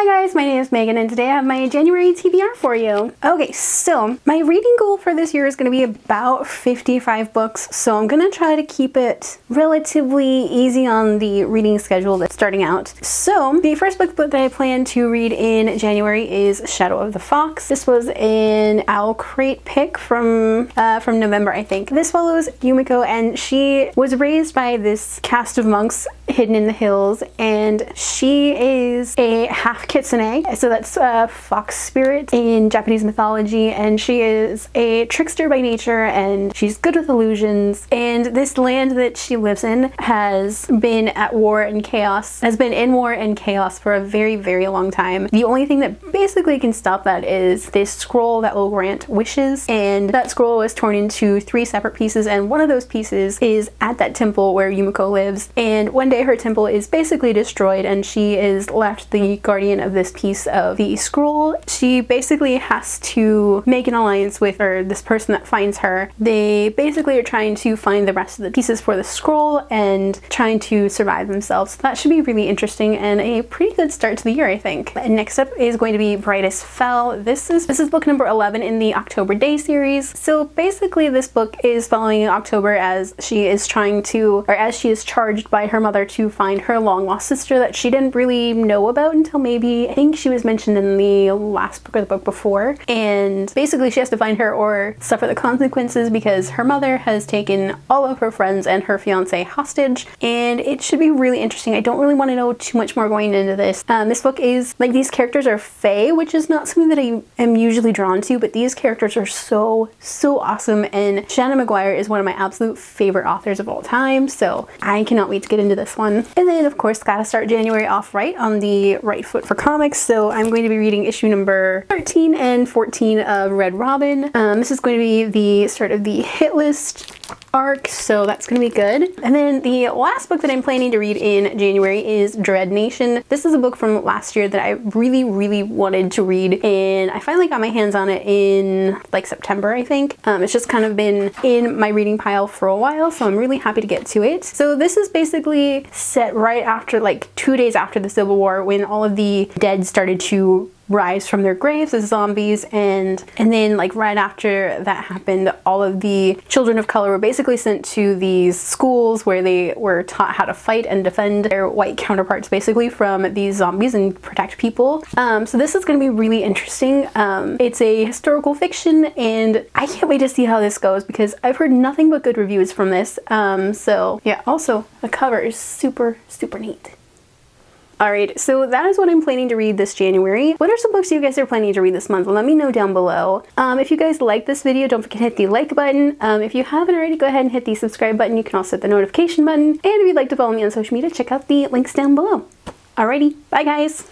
Hi guys, my name is Megan and today I have my January TBR for you. Okay, so my reading goal for this year is going to be about 55 books, so I'm going to try to keep it relatively easy on the reading schedule that's starting out. So the first book that I plan to read in January is Shadow of the Fox. This was an Owl Crate pick from November, I think. This follows Yumiko, and she was raised by this caste of monks hidden in the hills, and she is a half kitsune, so that's a fox spirit in Japanese mythology, and she is a trickster by nature and she's good with illusions. And this land that she lives in has been in war and chaos for a very, very long time. The only thing that basically can stop that is this scroll that will grant wishes, and that scroll was torn into 3 separate pieces, and one of those pieces is at that temple where Yumiko lives, and one day her temple is basically destroyed and she is left the guardian of this piece of the scroll. She basically has to make an alliance with this person that finds her. They basically are trying to find the rest of the pieces for the scroll and trying to survive themselves. So that should be really interesting and a pretty good start to the year, I think. And next up is going to be Brightest Fell. This is book number 11 in the October Day series. So basically this book is following October as she is charged by her mother to find her long lost sister that she didn't really know about until maybe, I think she was mentioned in the last book or the book before. And basically she has to find her or suffer the consequences because her mother has taken all of her friends and her fiance hostage, and it should be really interesting. I don't really want to know too much more going into this. This book is, like, these characters are fae, which is not something that I am usually drawn to, but these characters are so awesome, and Shannon Maguire is one of my absolute favorite authors of all time, so I cannot wait to get into this one. And then of course gotta start January off right on the right foot for comics, so I'm going to be reading issue number 13 and 14 of Red Robin. This is going to be the start of the hit list arc, so that's going to be good. And then the last book that I'm planning to read in January is Dread Nation. This is a book from last year that I really wanted to read, and I finally got my hands on it in like September, I think. It's just kind of been in my reading pile for a while, so I'm really happy to get to it. So this is basically set right after, like 2 days after the Civil War, when all of the dead started to rise from their graves as zombies, and then like right after that happened, all of the children of color were basically sent to these schools where they were taught how to fight and defend their white counterparts basically from these zombies and protect people. So this is going to be really interesting. It's a historical fiction and I can't wait to see how this goes because I've heard nothing but good reviews from this. So yeah, also the cover is super neat. Alright, so that is what I'm planning to read this January. What are some books you guys are planning to read this month? Let me know down below. If you guys like this video, don't forget to hit the like button. If you haven't already, go ahead and hit the subscribe button. You can also hit the notification button. And if you'd like to follow me on social media, check out the links down below. Alrighty, bye guys!